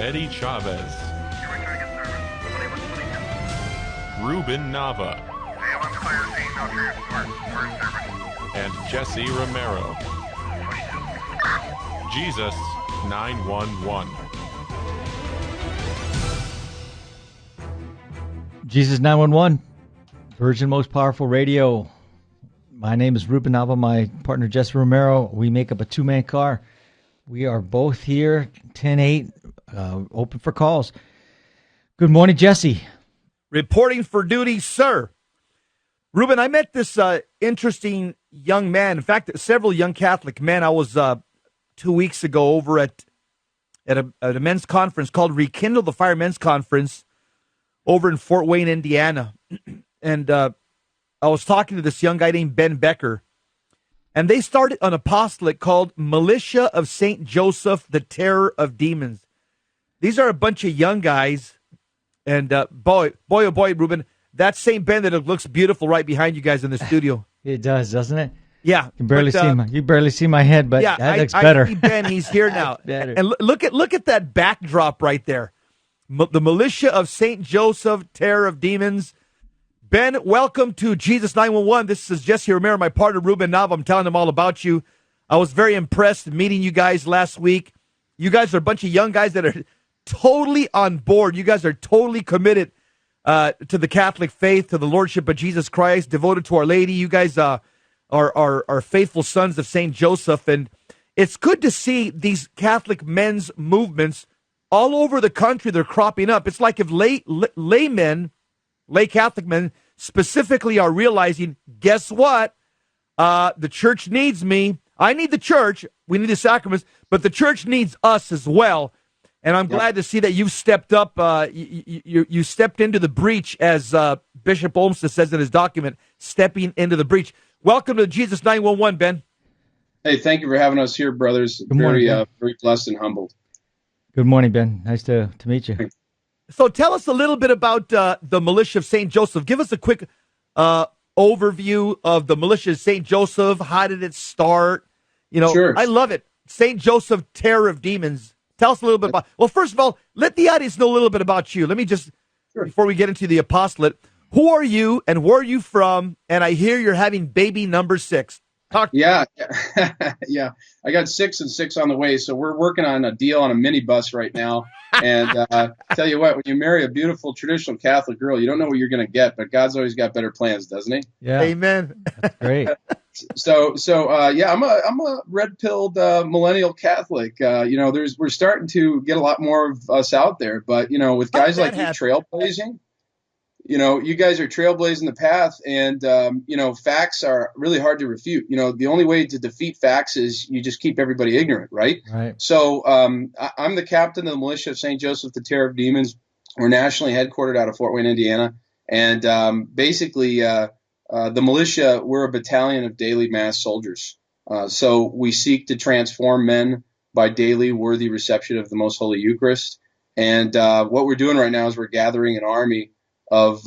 Eddie Chavez, Ruben Nava, and Jesse Romero. Jesus 911. Jesus 911, Virgin Most Powerful Radio. My name is Ruben Nava, my partner Jesse Romero. We make up a two-man car. We are both here, 10-8, open for calls. Good morning, Jesse. Reporting for duty, sir. Ruben, I met this interesting young man. In fact, several young Catholic men. I was 2 weeks ago over at a men's conference called Rekindle, the Fire Men's Conference, over in Fort Wayne, Indiana. And I was talking to this young guy named Ben Becker. And they started an apostolate called Militia of Saint Joseph, the Terror of Demons. These are a bunch of young guys. And boy, oh boy, Ruben, that same Ben that looks beautiful right behind you guys in the studio. It does, doesn't it? Yeah. You barely see my head, but yeah, that looks better. I see Ben, he's here now. And look at that backdrop right there. The Militia of Saint Joseph, Terror of Demons. Ben, welcome to Jesus 911. This is Jesse Romero, my partner Ruben Nava. I'm telling them all about you. I was very impressed meeting you guys last week. You guys are a bunch of young guys that are totally on board. You guys are totally committed to the Catholic faith, to the Lordship of Jesus Christ, devoted to Our Lady. You guys are faithful sons of Saint Joseph, and it's good to see these Catholic men's movements all over the country. They're cropping up. It's like if lay Catholic men specifically are realizing, guess what? The church needs me. I need the church. We need the sacraments, but the church needs us as well. And I'm glad to see that you've stepped up. You stepped into the breach, as Bishop Olmsted says in his document, stepping into the breach. Welcome to Jesus 911, Ben. Hey, thank you for having us here, brothers. Good morning, very blessed and humbled. Good morning, Ben. Nice to meet you. So tell us a little bit about the Militia of St. Joseph. Give us a quick overview of the Militia of St. Joseph. How did it start? Sure. I love it. St. Joseph, Terror of Demons. Tell us a little bit about. Well, first of all, let the audience know a little bit about you. Let me just, before we get into the apostolate, who are you and where are you from? And I hear you're having baby number 6. Yeah. Yeah. I got 6 and 6 on the way. So we're working on a deal on a minibus right now. And tell you what, when you marry a beautiful traditional Catholic girl, you don't know what you're going to get, but God's always got better plans, doesn't he? Yeah. Amen. That's great. So I'm a red-pilled millennial Catholic. We're starting to get a lot more of us out there, but with guys like you trailblazing. You guys are trailblazing the path, and facts are really hard to refute. The only way to defeat facts is you just keep everybody ignorant, right? Right. So I'm the captain of the Militia of St. Joseph, the Terror of Demons. We're nationally headquartered out of Fort Wayne, Indiana, and basically the militia, we're a battalion of daily mass soldiers. So we seek to transform men by daily worthy reception of the Most Holy Eucharist. And what we're doing right now is we're gathering an army of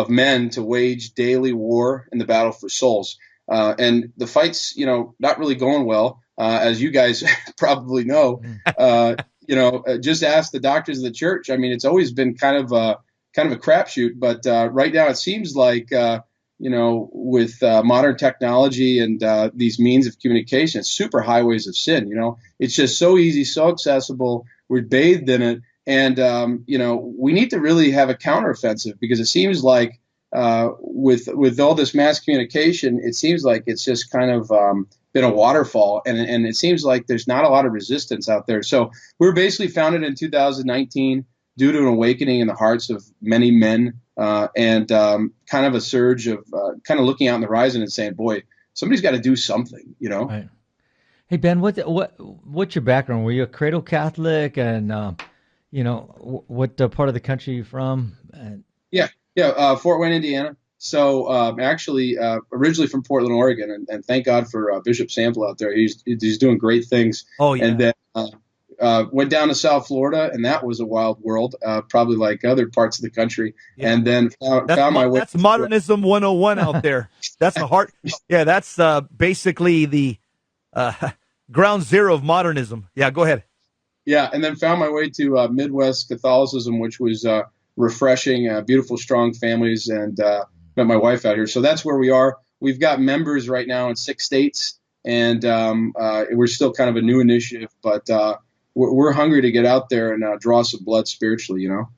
men to wage daily war in the battle for souls. And the fight's, not really going well, as you guys probably know. Just ask the doctors of the church. I mean, it's always been kind of a crapshoot, but right now it seems like, with modern technology and these means of communication, it's super highways of sin. It's just so easy, so accessible. We're bathed in it. And, we need to really have a counteroffensive, because it seems like with all this mass communication, it seems like it's just kind of been a waterfall. And it seems like there's not a lot of resistance out there. So we were basically founded in 2019 due to an awakening in the hearts of many men and kind of a surge of kind of looking out on the horizon and saying, boy, somebody's got to do something, Right. Hey, Ben, what's your background? Were you a cradle Catholic, and what part of the country are you from? Fort Wayne, Indiana. So actually, originally from Portland, Oregon, and thank God for Bishop Sample out there. He's doing great things. Oh yeah. And then went down to South Florida, and that was a wild world, probably like other parts of the country. Yeah. And then found my way. That's modernism 101 out there. That's the heart. Yeah, that's basically the ground zero of modernism. Yeah, go ahead. Yeah, and then found my way to Midwest Catholicism, which was refreshing, beautiful, strong families, and met my wife out here. So that's where we are. We've got members right now in 6 states, and we're still kind of a new initiative, but we're hungry to get out there and draw some blood spiritually, you know.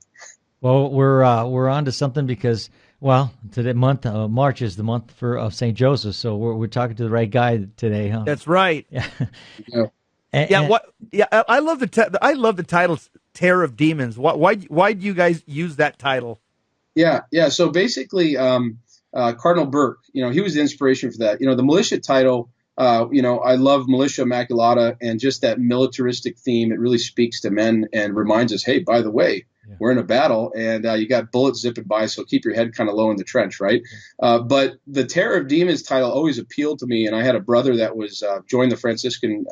Well, we're on to something because, well, today March is the month of St. Joseph, so we're talking to the right guy today, huh? That's right. Yeah. Yeah. I love the title "Terror of Demons." Why do you guys use that title? Yeah. So basically, Cardinal Burke, he was the inspiration for that. The militia title. I love Militia Immaculata and just that militaristic theme. It really speaks to men and reminds us, hey, by the way, we're in a battle and you got bullets zipping by, so keep your head kind of low in the trench, right? But the Terror of Demons title always appealed to me, and I had a brother that was joined the Franciscan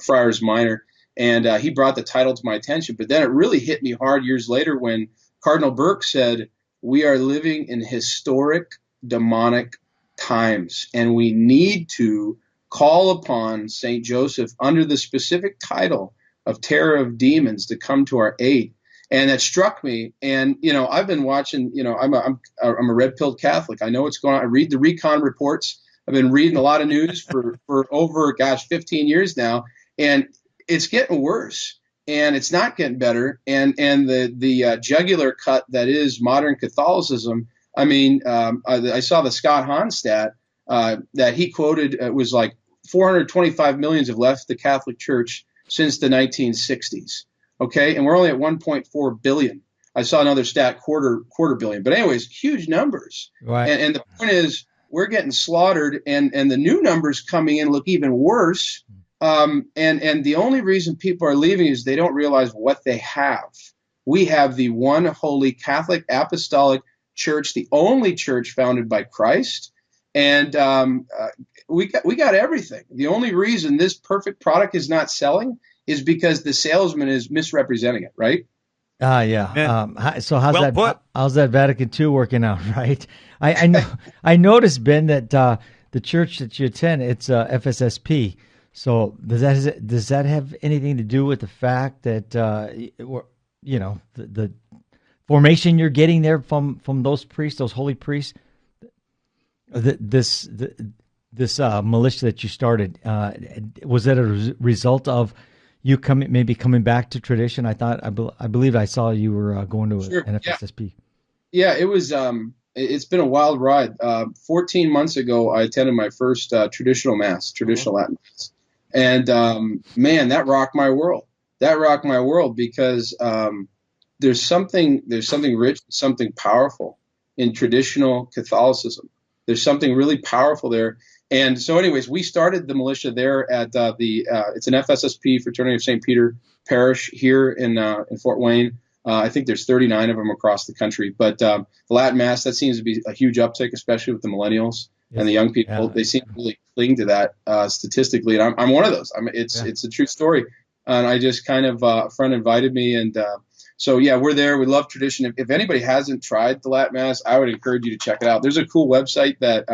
Friars Minor, and he brought the title to my attention. But then it really hit me hard years later when Cardinal Burke said, we are living in historic demonic times, and we need to call upon St. Joseph under the specific title of Terror of Demons to come to our aid. And that struck me. And, I've been watching, I'm a red-pilled Catholic. I know what's going on. I read the recon reports. I've been reading a lot of news for over, 15 years now. And it's getting worse. And it's not getting better. And the jugular cut that is modern Catholicism, I saw the Scott Hahn stat that he quoted. It was like 425 millions have left the Catholic Church since the 1960s. Okay, and we're only at 1.4 billion. I saw another stat, quarter billion. But anyways, huge numbers. Right. And the point is, we're getting slaughtered, and the new numbers coming in look even worse. And the only reason people are leaving is they don't realize what they have. We have the one holy Catholic Apostolic Church, the only church founded by Christ, and we got everything. The only reason this perfect product is not selling is because the salesman is misrepresenting it, right? Yeah. So how's Well put. how's that Vatican II working out, right? I know I noticed, Ben, that the church that you attend, it's FSSP. So does that have anything to do with the fact that the formation you're getting there from those priests, those holy priests? This militia that you started, was that a result of you coming back to tradition? I believe I saw you were going to an FSSP. Yeah, it was. It's been a wild ride. 14 months ago, I attended my first traditional Latin mass, and man, that rocked my world. That rocked my world because there's something rich, something powerful in traditional Catholicism. There's something really powerful there. And so anyways, we started the militia there at it's an FSSP, Fraternity of St. Peter Parish here in Fort Wayne. I think there's 39 of them across the country. But the Latin Mass, that seems to be a huge uptick, especially with the millennials and the young people. Yeah. They seem to really cling to that statistically. And I'm one of those. It's a true story. And I just kind of, a friend invited me. And so, yeah, we're there. We love tradition. If anybody hasn't tried the Latin Mass, I would encourage you to check it out. There's a cool website that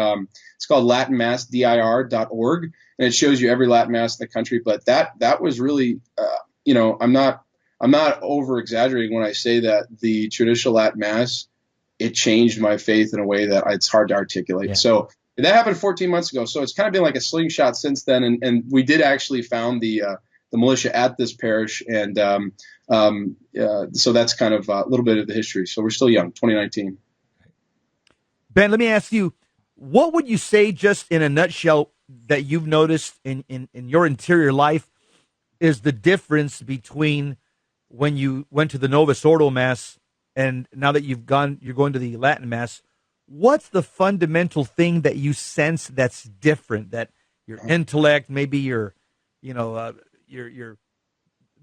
it's called latinmassdir.org, and it shows you every Latin Mass in the country. But that was really, I'm not over exaggerating when I say that the traditional Latin Mass, it changed my faith in a way that it's hard to articulate. Yeah. So that happened 14 months ago. So it's kind of been like a slingshot since then. And we did actually found the militia at this parish. And so that's kind of a little bit of the history. So we're still young, 2019. Ben, let me ask you, what would you say just in a nutshell that you've noticed in your interior life is the difference between when you went to the Novus Ordo Mass and now that you're going to the Latin Mass? What's the fundamental thing that you sense that's different, that your intellect, maybe your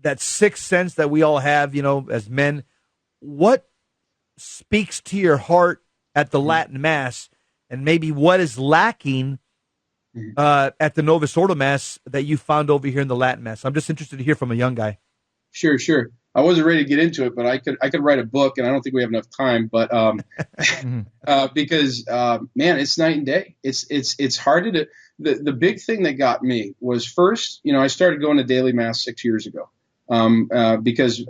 that sixth sense that we all have, as men, what speaks to your heart at the Latin Mass, and maybe what is lacking at the Novus Ordo Mass that you found over here in the Latin Mass? I'm just interested to hear from a young guy. Sure. I wasn't ready to get into it, but I could write a book, and I don't think we have enough time. But because man, it's night and day. It's hard to. The big thing that got me was first, I started going to daily Mass 6 years ago. because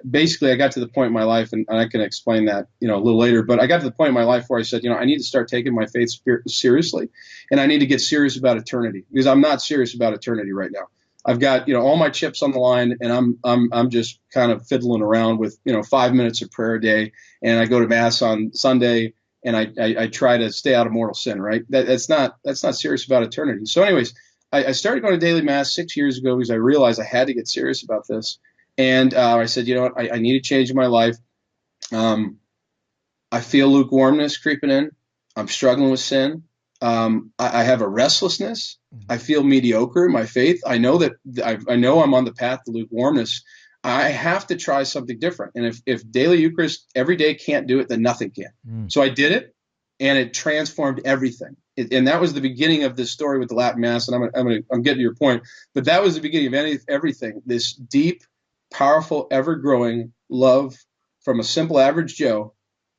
basically I got to the point in my life, and I can explain that, a little later, but I got to the point in my life where I said, I need to start taking my faith seriously, and I need to get serious about eternity, because I'm not serious about eternity right now. I've got, all my chips on the line, and I'm just kind of fiddling around with, 5 minutes of prayer a day, and I go to mass on Sunday, and I try to stay out of mortal sin, right? That's not serious about eternity. So anyways, I started going to daily mass 6 years ago because I realized I had to get serious about this. And I said, I need a change in my life. I feel lukewarmness creeping in. I'm struggling with sin. I have a restlessness. I feel mediocre in my faith. I know that I know I'm on the path to lukewarmness. I have to try something different. And if daily Eucharist every day can't do it, then nothing can. So I did it, and it transformed everything. And that was the beginning of this story with the Latin Mass. And I'm getting to your point, but that was the beginning of everything. This deep, powerful, ever-growing love from a simple average Joe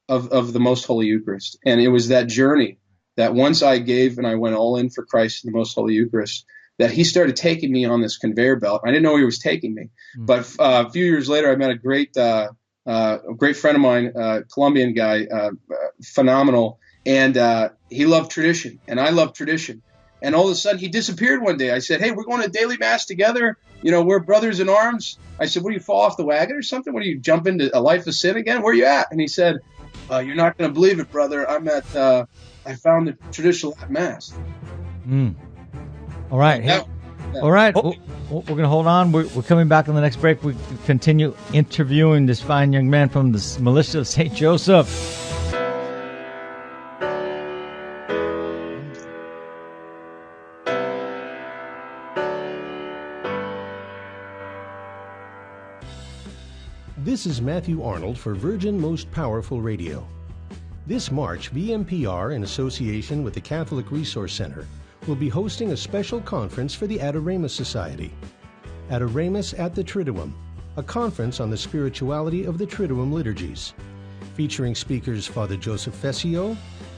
of the Most Holy Eucharist. And it was that journey that once I gave and I went all in for Christ in the Most Holy Eucharist, that he started taking me on this conveyor belt. I didn't know he was taking me. But a few years later, I met a great friend of mine, Colombian guy, phenomenal. And he loved tradition, and I love tradition. And all of a sudden, he disappeared one day. I said, hey, we're going to daily mass together. We're brothers in arms. I said, what, do you fall off the wagon or something? What, do you jump into a life of sin again? Where are you at? And he said, you're not going to believe it, brother. I found the traditional mass. All right. Yeah. All right. We're going to hold on. We're coming back on the next break. We continue interviewing this fine young man from the Militia of Saint Joseph. This is Matthew Arnold for Virgin Most Powerful Radio. This March, VMPR, in association with the Catholic Resource Center, will be hosting a special conference for the Adoramus Society. Adoramus at the Triduum, a conference on the spirituality of the Triduum liturgies, featuring speakers Father Joseph Fessio,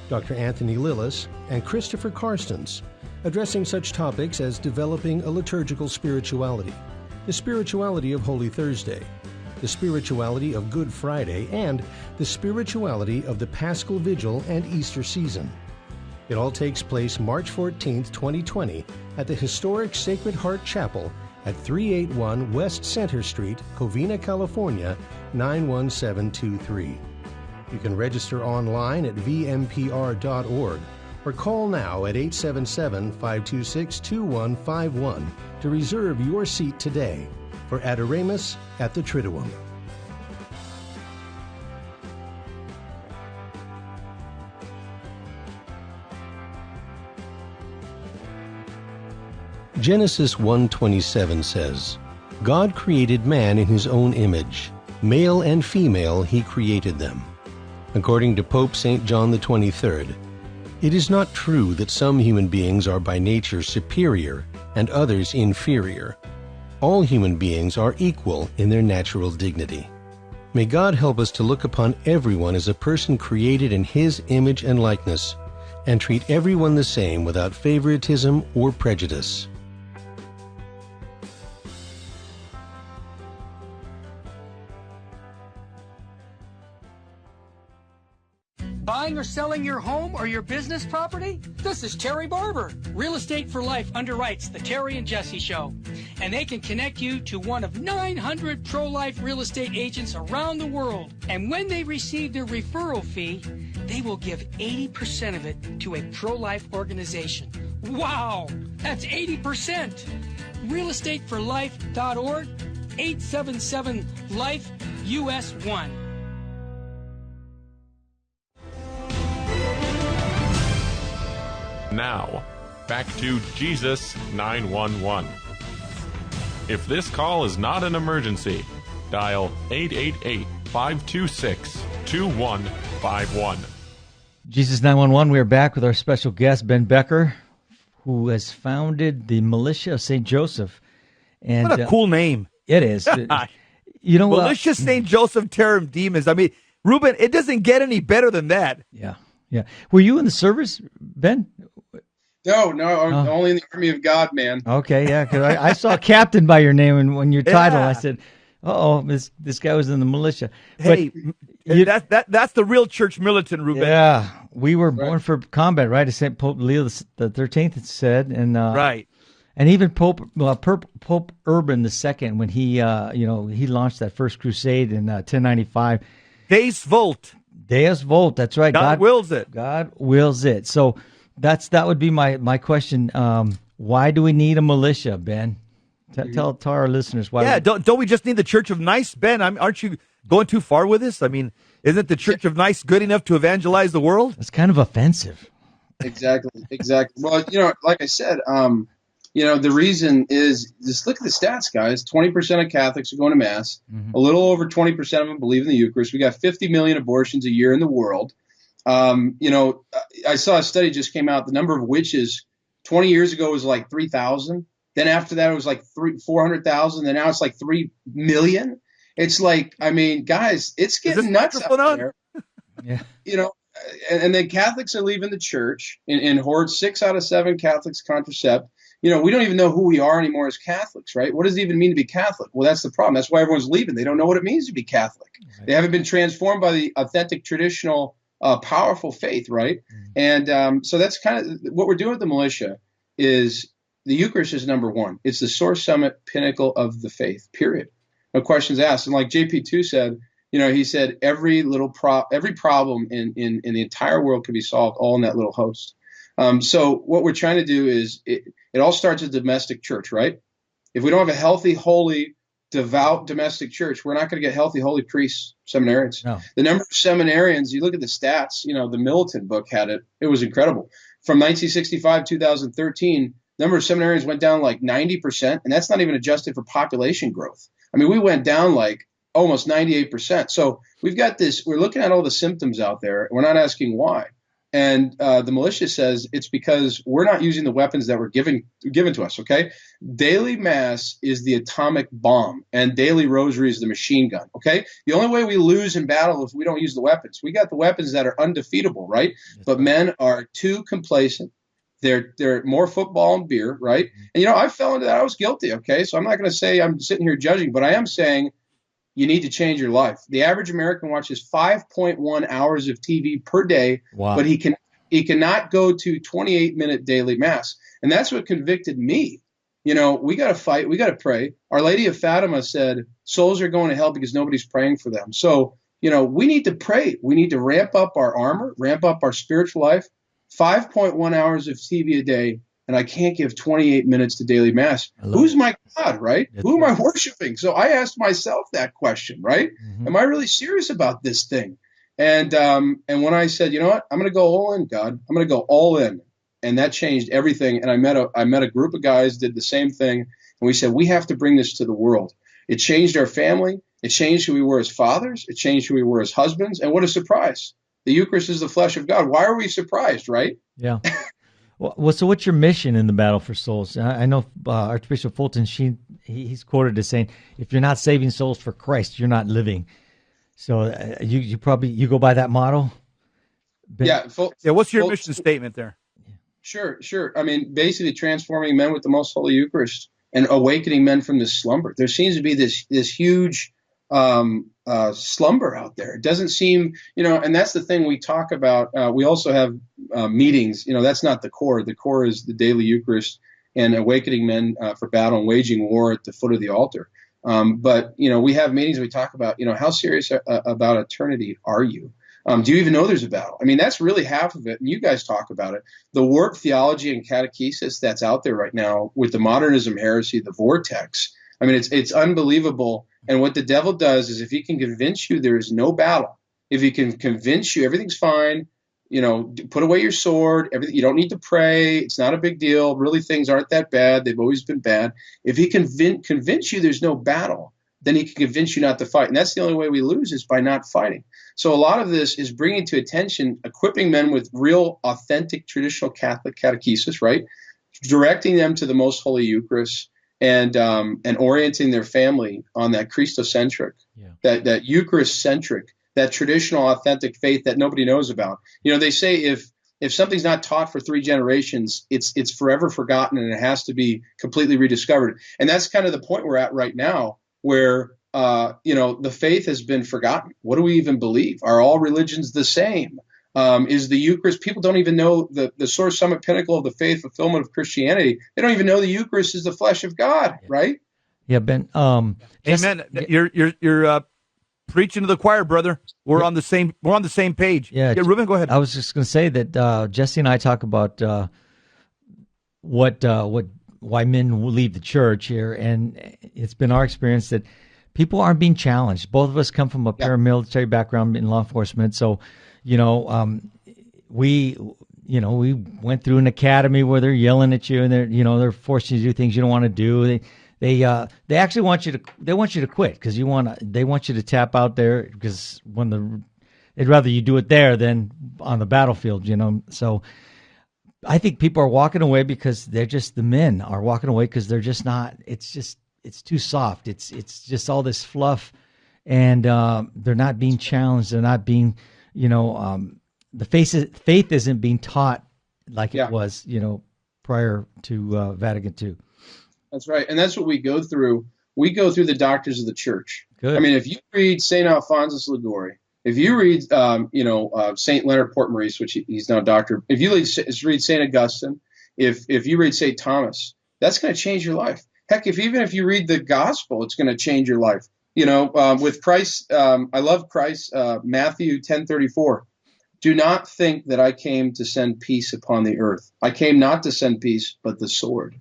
Dr. Anthony Lillis, and Christopher Carstens, addressing such topics as developing a liturgical spirituality, the spirituality of Holy Thursday, the spirituality of Good Friday, and the spirituality of the Paschal Vigil and Easter season. It all takes place March 14, 2020, at the historic Sacred Heart Chapel at 381 West Center Street, Covina, California, 91723. You can register online at vmpr.org or call now at 877-526-2151 to reserve your seat today for Adoramus at the Triduum. Genesis 1:27 says, God created man in his own image. Male and female he created them. According to Pope St. John XXIII, it is not true that some human beings are by nature superior and others inferior. All human beings are equal in their natural dignity. May God help us to look upon everyone as a person created in His image and likeness, and treat everyone the same without favoritism or prejudice. Buying or selling your home or your business property? This is Terry Barber. Real Estate for Life underwrites the Terry and Jesse Show. And they can connect you to one of 900 pro-life real estate agents around the world. And when they receive their referral fee, they will give 80% of it to a pro-life organization. Wow! That's 80%! realestateforlife.org, 877-LIFE-US1. Now, back to Jesus 911. If this call is not an emergency, dial 888-526-2151. Jesus 911, we are back with our special guest, Ben Becker, who has founded the Militia of Saint Joseph. And what a cool name. It is. Militia St. Joseph, Terror of Demons. I mean, Ruben, it doesn't get any better than that. Yeah. Were you in the service, Ben? No, only in the army of God, man. Okay, yeah, because I saw captain by your name and when your title, I said, this guy was in the militia. Hey, that's the real church militant, Ruben. Yeah, we were born for combat, right? As St. Pope Leo the 13th said, and right. And even Pope Urban II, when he he launched that first crusade in 1095. Deus Vult. That's right. God wills it. God wills it. So that would be my question. Why do we need a militia, Ben? Tell our listeners why. Yeah, don't we just need the Church of Nice, Ben? Aren't you going too far with this? I mean, isn't the Church of Nice good enough to evangelize the world? It's kind of offensive. Exactly. Well, like I said, the reason is, just look at the stats, guys. 20% of Catholics are going to Mass. Mm-hmm. A little over 20% of them believe in the Eucharist. We got 50 million abortions a year in the world. I saw a study just came out. The number of witches 20 years ago was like 3,000. Then after that, it was like 400,000. And now it's like 3 million. It's like, I mean, guys, it's getting nuts out there. Yeah. And then Catholics are leaving the church. In hordes, 6 out of 7 Catholics contracept. We don't even know who we are anymore as Catholics, right? What does it even mean to be Catholic? Well, that's the problem. That's why everyone's leaving. They don't know what it means to be Catholic. Right. They haven't been transformed by the authentic, traditional, powerful faith, right? Mm-hmm. And so that's kind of what we're doing with the militia. Is the Eucharist is number one. It's the source, summit, pinnacle of the faith, period. No questions asked. And like JP2 said, he said every problem in the entire world can be solved all in that little host. So what we're trying to do is it all starts with domestic church, right? If we don't have a healthy, holy, devout domestic church, we're not going to get healthy, holy priests, seminarians. No. The number of seminarians, you look at the stats, the Militant book had it. It was incredible. From 1965 to 2013, the number of seminarians went down like 90%, and that's not even adjusted for population growth. I mean, we went down like almost 98%. So we've got this, we're looking at all the symptoms out there. We're not asking why. And the militia says it's because we're not using the weapons that were given to us, okay? Daily Mass is the atomic bomb, and daily rosary is the machine gun, okay? The only way we lose in battle is if we don't use the weapons. We got the weapons that are undefeatable, right? But men are too complacent. They're more football and beer, right? And, I fell into that. I was guilty, okay? So I'm not going to say I'm sitting here judging, but I am saying you need to change your life. The average American watches 5.1 hours of TV per day, wow. But he cannot go to 28-minute daily Mass. And that's what convicted me. We got to fight. We got to pray. Our Lady of Fatima said, souls are going to hell because nobody's praying for them. So, we need to pray. We need to ramp up our armor, ramp up our spiritual life. 5.1 hours of TV a day, and I can't give 28 minutes to daily Mass. Who's my God, right? Who am I worshiping? So I asked myself that question, right? Mm-hmm. Am I really serious about this thing? And when I said, you know what, I'm going to go all in, God. I'm going to go all in. And that changed everything. And I met a group of guys, did the same thing. And we said, we have to bring this to the world. It changed our family. It changed who we were as fathers. It changed who we were as husbands. And what a surprise. The Eucharist is the flesh of God. Why are we surprised, right? Yeah. Well, so what's your mission in the battle for souls? I know Archbishop Fulton, he's quoted as saying, if you're not saving souls for Christ, you're not living. So you go by that motto? Yeah. What's your mission statement there? Sure. I mean, basically transforming men with the most holy Eucharist and awakening men from this slumber. There seems to be this huge slumber out there. It doesn't seem, and that's the thing we talk about. We also have meetings. That's not the core. The core is the daily Eucharist and awakening men for battle and waging war at the foot of the altar. But we have meetings. We talk about, how serious about eternity are you? Do you even know there's a battle? I mean, that's really half of it. And you guys talk about it. The warped theology and catechesis that's out there right now with the modernism heresy, the vortex. I mean, it's unbelievable. And what the devil does is if he can convince you there is no battle, if he can convince you everything's fine, put away your sword, everything, you don't need to pray, it's not a big deal, really things aren't that bad, they've always been bad. If he can convince you there's no battle, then he can convince you not to fight. And that's the only way we lose is by not fighting. So a lot of this is bringing to attention, equipping men with real, authentic, traditional Catholic catechesis, right? Directing them to the most holy Eucharist, and orienting their family on that Christocentric, that Eucharist-centric, that traditional, authentic faith that nobody knows about. They say if if something's not taught for 3 generations, it's forever forgotten, and it has to be completely rediscovered. And that's kind of the point we're at right now, where the faith has been forgotten. What do we even believe? Are all religions the same? Is the Eucharist? People don't even know the source, summit, pinnacle of the faith, fulfillment of Christianity. They don't even know the Eucharist is the flesh of God, right? Yeah, Ben. Amen. You're preaching to the choir, brother. We're on the same page. Yeah, Ruben, go ahead. I was just going to say that Jesse and I talk about why men will leave the church here, and it's been our experience that people aren't being challenged. Both of us come from a paramilitary background in law enforcement, so we went through an academy where they're yelling at you and they're forcing you to do things you don't want to do. They actually want you to quit because they want you to tap out there, because they'd rather you do it there than on the battlefield, So I think people are walking away because the men are walking away because they're just not. It's too soft. It's just all this fluff, and they're not being challenged. They're not being, the faith isn't being taught like it was, prior to Vatican II. That's right. And that's what we go through. We go through the doctors of the church. Good. I mean, if you read St. Alphonsus Liguori, if you read, St. Leonard Portmaurice, which he's now a doctor, if you read St. Augustine, if you read St. Thomas, that's going to change your life. Heck, even if you read the gospel, it's going to change your life. With Christ, I love Christ, Matthew 10:34. Do not think that I came to send peace upon the earth. I came not to send peace, but the sword.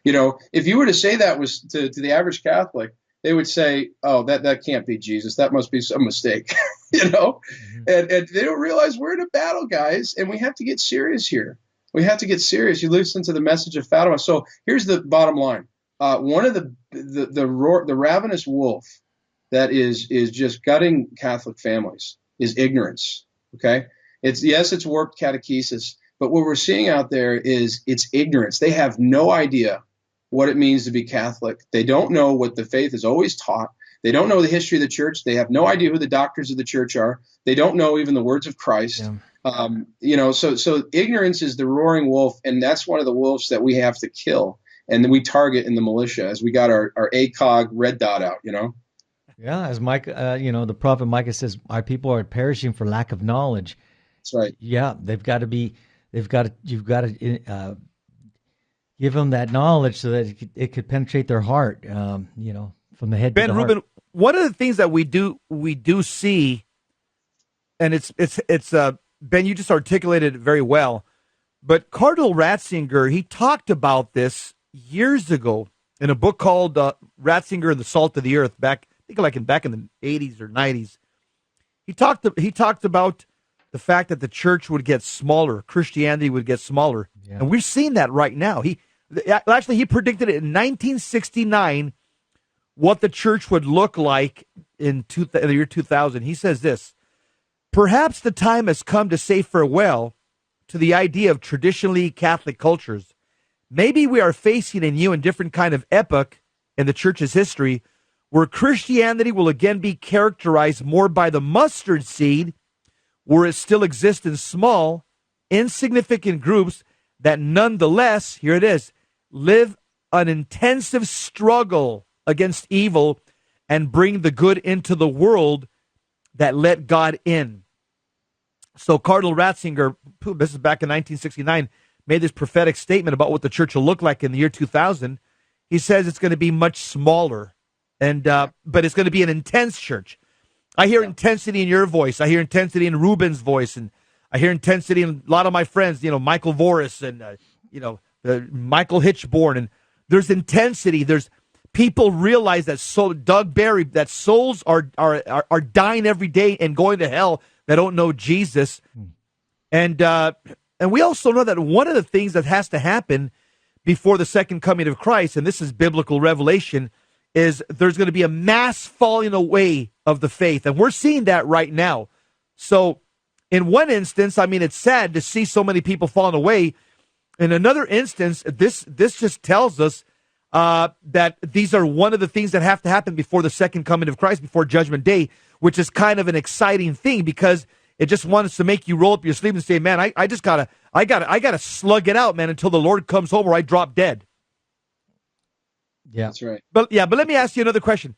If you were to say that was to the average Catholic, they would say, "Oh, that can't be Jesus. That must be some mistake." Mm-hmm. and they don't realize we're in a battle, guys, and we have to get serious here. We have to get serious. You listen to the message of Fatima. So here's the bottom line: one of the ravenous wolf that is just gutting Catholic families is ignorance. Okay, it's warped catechesis, but what we're seeing out there is it's ignorance. They have no idea what it means to be Catholic. They don't know what the faith is always taught. They don't know the history of the church. They have no idea who the doctors of the church are. They don't know even the words of Christ. Yeah. So ignorance is the roaring wolf, and that's one of the wolves that we have to kill. And then we target in the militia as we got our ACOG red dot out, Yeah, as Micah, the prophet Micah says, our people are perishing for lack of knowledge. That's right. Yeah, you've got to give them that knowledge so that it could penetrate their heart, from the head to the heart. Ben, Ruben, one of the things that we do see, and it's Ben, you just articulated it very well, but Cardinal Ratzinger, he talked about this years ago in a book called Ratzinger and the Salt of the Earth, back in the 80s or 90s. He talked about the fact that the church would get smaller, Christianity would get smaller, and we're seeing that right now. He predicted it in 1969 what the church would look like in the year 2000. He says this: perhaps the time has come to say farewell to the idea of traditionally Catholic cultures. Maybe we are facing a new and different kind of epoch in the church's history, where Christianity will again be characterized more by the mustard seed, where it still exists in small, insignificant groups that nonetheless, here it is, live an intensive struggle against evil and bring the good into the world that let God in. So Cardinal Ratzinger, this is back in 1969, made this prophetic statement about what the church will look like in the year 2000. He says it's going to be much smaller, but it's going to be an intense church. I hear intensity in your voice. I hear intensity in Ruben's voice, and I hear intensity in a lot of my friends, Michael Voris and, Michael Hitchborn. And there's intensity. There's people realize that Doug Barry, that souls are dying every day and going to hell that don't know Jesus. And we also know that one of the things that has to happen before the second coming of Christ, and this is biblical revelation, is there's going to be a mass falling away of the faith. And we're seeing that right now. So in one instance, it's sad to see so many people falling away. In another instance, this just tells us that these are one of the things that have to happen before the second coming of Christ, before Judgment Day, which is kind of an exciting thing, because It just wants to make you roll up your sleeve and say, man, I gotta slug it out, man, until the Lord comes home or I drop dead. Yeah, that's right. But let me ask you another question.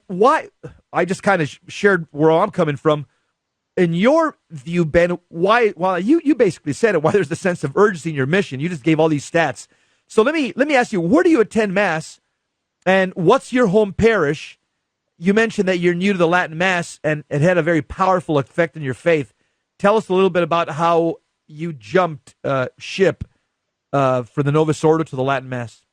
Why? I just kind of shared where I'm coming from. In your view, Ben, why? Well, you basically said it. Why there's a sense of urgency in your mission? You just gave all these stats. So let me ask you: where do you attend Mass, and what's your home parish? You mentioned that you're new to the Latin Mass, and it had a very powerful effect on your faith. Tell us a little bit about how you jumped ship for the Novus Ordo to the Latin Mass.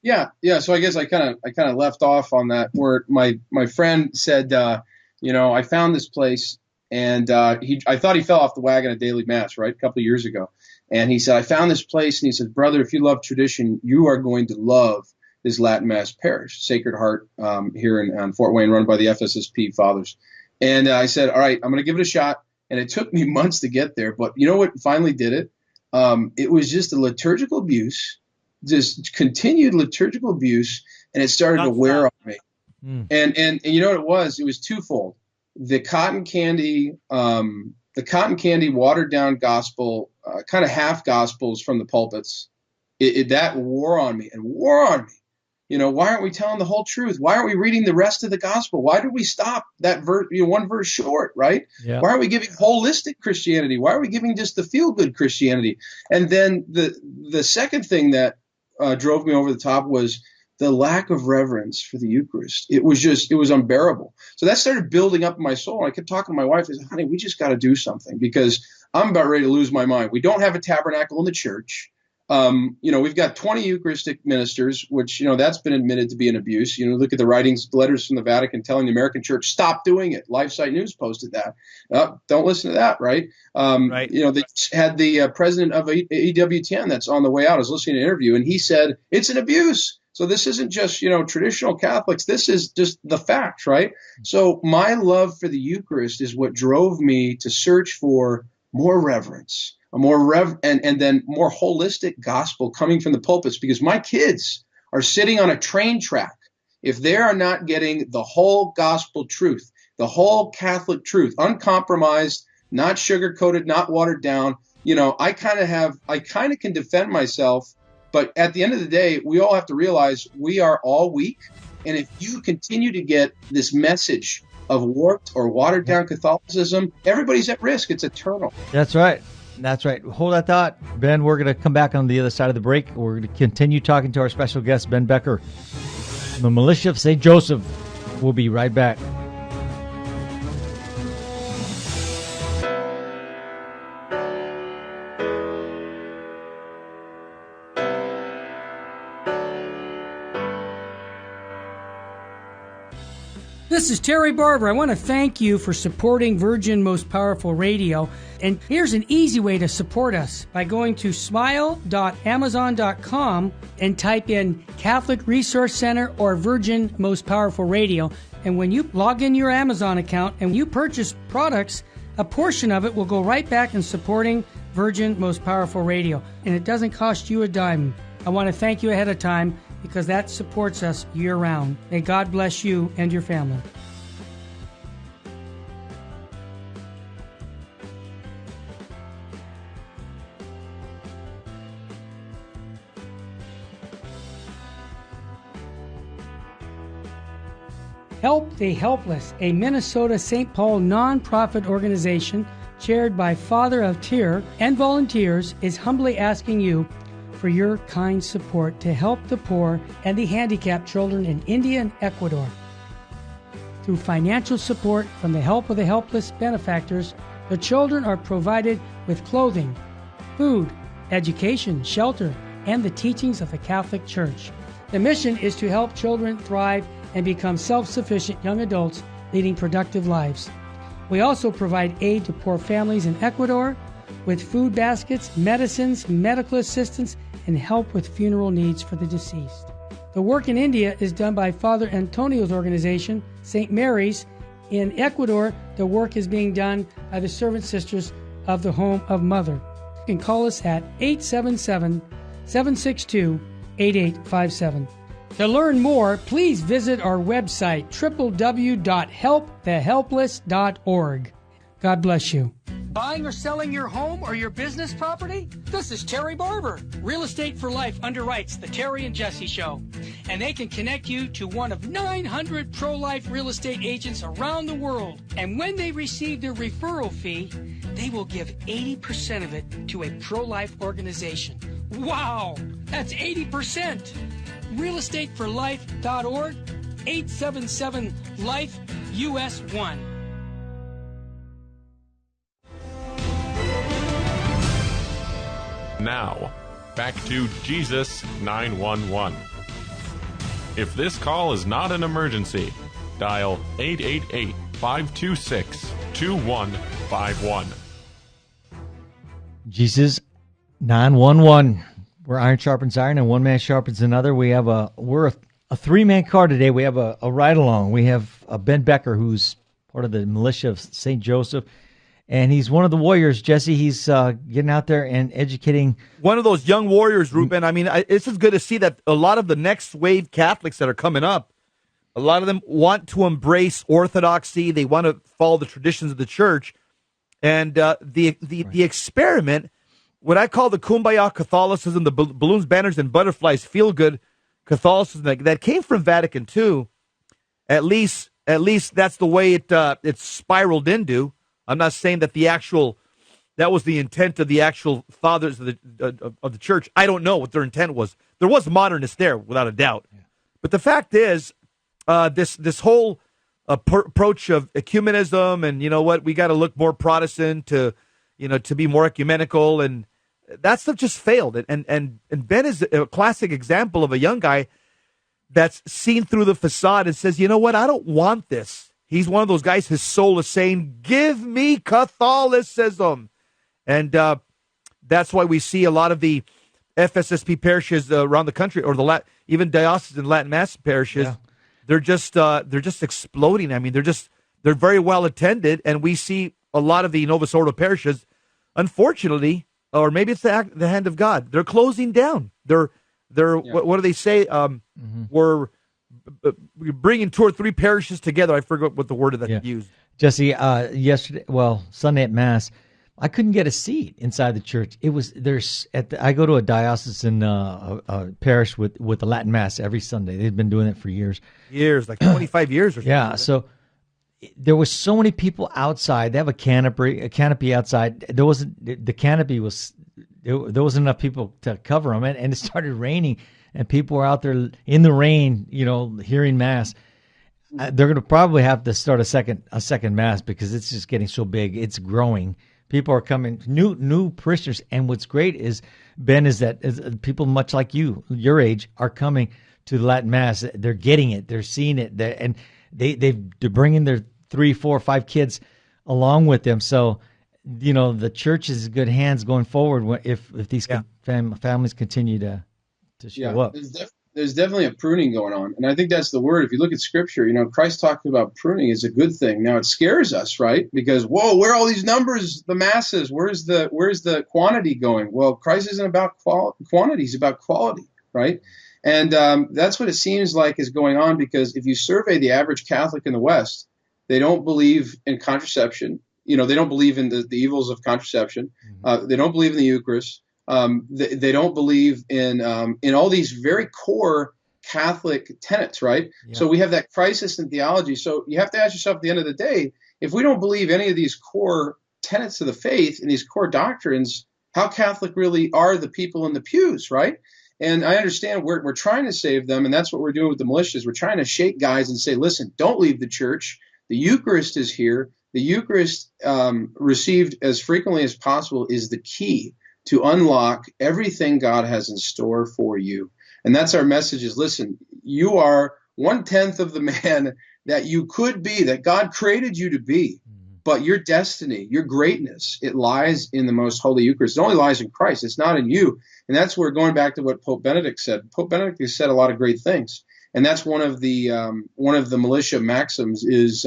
Yeah. So I guess I kind of left off on that where my friend said, I found this place, and I thought he fell off the wagon at daily Mass, right, a couple of years ago, and he said, I found this place, and he said, brother, if you love tradition, you are going to love this Latin Mass parish, Sacred Heart, here in Fort Wayne, run by the FSSP fathers. And I said, all right, I'm going to give it a shot. And it took me months to get there, but you know what finally did it? It was just a liturgical abuse. Just continued liturgical abuse, and it started to wear on me. And you know what it was? It was twofold. The cotton candy watered down gospel, kind of half gospels from the pulpits. That wore on me. Why aren't we telling the whole truth? Why aren't we reading the rest of the gospel? Why did we stop that verse, one verse short, right? Yeah. Why are we giving holistic Christianity? Why are we giving just the feel-good Christianity? And then the second thing that drove me over the top was the lack of reverence for the Eucharist. It was unbearable. So that started building up in my soul. I kept talking to my wife. I said, honey, we just got to do something because I'm about ready to lose my mind. We don't have a tabernacle in the church. We've got 20 Eucharistic ministers, which, that's been admitted to be an abuse. Look at the letters from the Vatican telling the American church, stop doing it. LifeSite News posted that. Don't listen to that, right? Right. They had the president of EWTN that's on the way out. I was listening to an interview, and he said, it's an abuse. So this isn't just, traditional Catholics. This is just the facts, right? So my love for the Eucharist is what drove me to search for more reverence, and then more holistic gospel coming from the pulpits, because my kids are sitting on a train track. If they are not getting the whole gospel truth, the whole Catholic truth, uncompromised, not sugar-coated, not watered down, I kind of can defend myself. But at the end of the day, we all have to realize we are all weak. And if you continue to get this message of warped or watered down Catholicism, everybody's at risk. It's eternal. That's right. Hold that thought. Ben, we're going to come back on the other side of the break. We're going to continue talking to our special guest, Ben Becker, the Militia of Saint Joseph. We'll be right back. This is Terry Barber. I want to thank you for supporting Virgin Most Powerful Radio. And here's an easy way to support us by going to smile.amazon.com and type in Catholic Resource Center or Virgin Most Powerful Radio. And when you log in your Amazon account and you purchase products, a portion of it will go right back in supporting Virgin Most Powerful Radio. And it doesn't cost you a dime. I want to thank you ahead of time, because that supports us year-round. May God bless you and your family. Help the Helpless, a Minnesota St. Paul nonprofit organization chaired by Father of Tyr and volunteers, is humbly asking you for your kind support to help the poor and the handicapped children in India and Ecuador. Through financial support from the Help of the Helpless benefactors, the children are provided with clothing, food, education, shelter, and the teachings of the Catholic Church. The mission is to help children thrive and become self-sufficient young adults leading productive lives. We also provide aid to poor families in Ecuador with food baskets, medicines, medical assistance, and help with funeral needs for the deceased. The work in India is done by Father Antonio's organization, St. Mary's. In Ecuador, the work is being done by the Servant Sisters of the Home of Mother. You can call us at 877-762-8857. To learn more, please visit our website, www.helpthehelpless.org. God bless you. Buying or selling your home or your business property? This is Terry Barber. Real Estate for Life underwrites The Terry and Jesse Show. And they can connect you to one of 900 pro-life real estate agents around the world. And when they receive their referral fee, they will give 80% of it to a pro-life organization. Wow! That's 80%! realestateforlife.org, 877-LIFE, US 1. Now, back to Jesus 911. If this call is not an emergency, dial 888-526-2151. Jesus 911. Where iron sharpens iron and one man sharpens another. We're a three-man car today. We have a ride-along. We have Ben Becker, who's part of the Militia of Saint Joseph, and he's one of the warriors. Jesse, he's getting out there and educating. One of those young warriors, Ruben. I mean, it's just good to see that a lot of the next wave Catholics that are coming up, a lot of them want to embrace orthodoxy. They want to follow the traditions of the church, and the experiment. What I call the Kumbaya Catholicism, the balloons, banners, and butterflies feel-good Catholicism that came from Vatican II, at least that's the way it spiraled into. I'm not saying that that was the intent of the actual fathers of the church. I don't know what their intent was. There was modernists there, without a doubt. Yeah. But the fact is, this whole approach of ecumenism and, you know what, we got to look more Protestant to be more ecumenical, and that stuff just failed. And Ben is a classic example of a young guy that's seen through the facade and says, you know what, I don't want this. He's one of those guys, his soul is saying, give me Catholicism. And that's why we see a lot of the FSSP parishes around the country, or even diocesan Latin Mass parishes, they're just exploding. I mean, they're very well attended, and we see a lot of the Novus Ordo parishes, unfortunately, or maybe it's the hand of God, they're closing down. What do they say? We're bringing 2 or 3 parishes together. I forgot what the word that he used. Jesse, Sunday at Mass, I couldn't get a seat inside the church. I go to a diocesan parish with the Latin Mass every Sunday. They've been doing it for years. Like 25 years or something. Yeah, so there was so many people outside. They have a canopy outside. There wasn't enough people to cover them, and it started raining, and people were out there in the rain, hearing Mass. They're going to probably have to start a second Mass because it's just getting so big. It's growing. People are coming, new parishioners, and what's great is, Ben, is that people much like you, your age, are coming to the Latin Mass. They're getting it. They're seeing it, and they're bringing their 3, 4, 5 kids along with them. So, the church is in good hands going forward if these families continue to show up. There's definitely a pruning going on, and I think that's the word. If you look at Scripture, Christ talking about pruning is a good thing. Now it scares us, right? Because whoa, where are all these numbers? The masses. Where's the quantity going? Well, Christ isn't about quantity; he's about quality, right? And that's what it seems like is going on. Because if you survey the average Catholic in the West, they don't believe in contraception. They don't believe in the evils of contraception. They don't believe in the Eucharist. They don't believe in all these very core Catholic tenets, right? Yeah. So we have that crisis in theology. So you have to ask yourself at the end of the day, if we don't believe any of these core tenets of the faith and these core doctrines, how Catholic really are the people in the pews, right? And I understand we're trying to save them, and that's what we're doing with the militias. We're trying to shake guys and say, listen, don't leave the church. The Eucharist is here. The Eucharist, received as frequently as possible, is the key to unlock everything God has in store for you. And that's our message is, listen, you are 1/10 of the man that you could be, that God created you to be. But your destiny, your greatness, it lies in the most holy Eucharist. It only lies in Christ. It's not in you. And that's where, going back to what Pope Benedict said. Pope Benedict has said a lot of great things. And that's one of the militia maxims is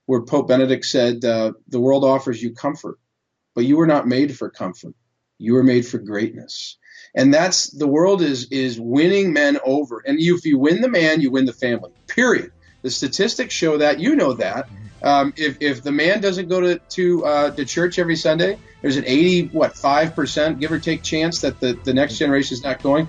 where Pope Benedict said, the world offers you comfort, but you were not made for comfort. You were made for greatness. And that's the world is winning men over. And if you win the man, you win the family, period. The statistics show that, you know that. If the man doesn't go to church every Sunday, there's an 5%, give or take, chance that the next generation is not going.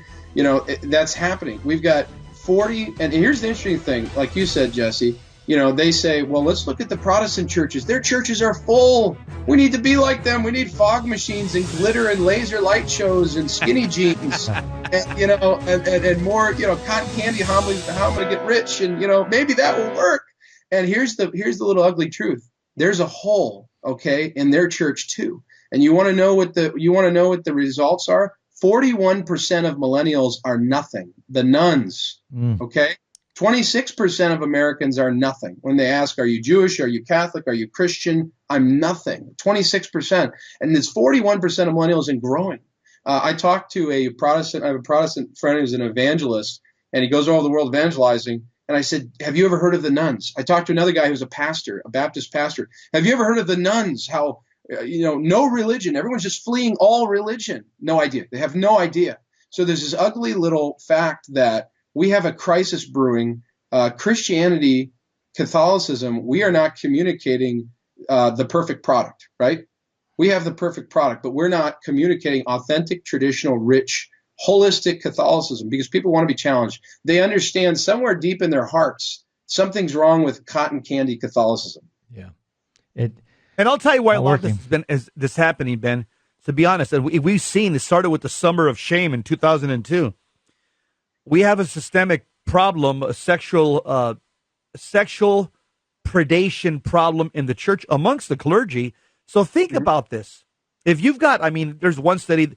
That's happening. We've got 40, and here's the interesting thing, like you said, Jesse, they say, well, let's look at the Protestant churches. Their churches are full. We need to be like them. We need fog machines and glitter and laser light shows and skinny jeans, and more, cotton candy, how I'm going to get rich, and maybe that will work. And here's the little ugly truth. There's a hole, okay, in their church too. And you want to know what the results are? 41% of millennials are nothing. The nuns, okay? 26% of Americans are nothing. When they ask, are you Jewish? Are you Catholic? Are you Christian? I'm nothing. 26%. And it's 41% of millennials and growing. I talked to I have a Protestant friend who's an evangelist, and he goes all over the world evangelizing. And I said, have you ever heard of the nuns? I talked to another guy who's a pastor, a Baptist pastor. Have you ever heard of the nuns? How, no religion. Everyone's just fleeing all religion. No idea. They have no idea. So there's this ugly little fact that we have a crisis brewing. Christianity, Catholicism, we are not communicating the perfect product, right? We have the perfect product, but we're not communicating authentic, traditional, rich, holistic Catholicism, because people want to be challenged. They understand somewhere deep in their hearts something's wrong with cotton candy Catholicism. Yeah. And I'll tell you why a lot of this is this happening, Ben. To be honest, and we've seen it started with the Summer of Shame in 2002. We have a systemic problem, a sexual predation problem in the church amongst the clergy. So think about this. If you've got, there's one study,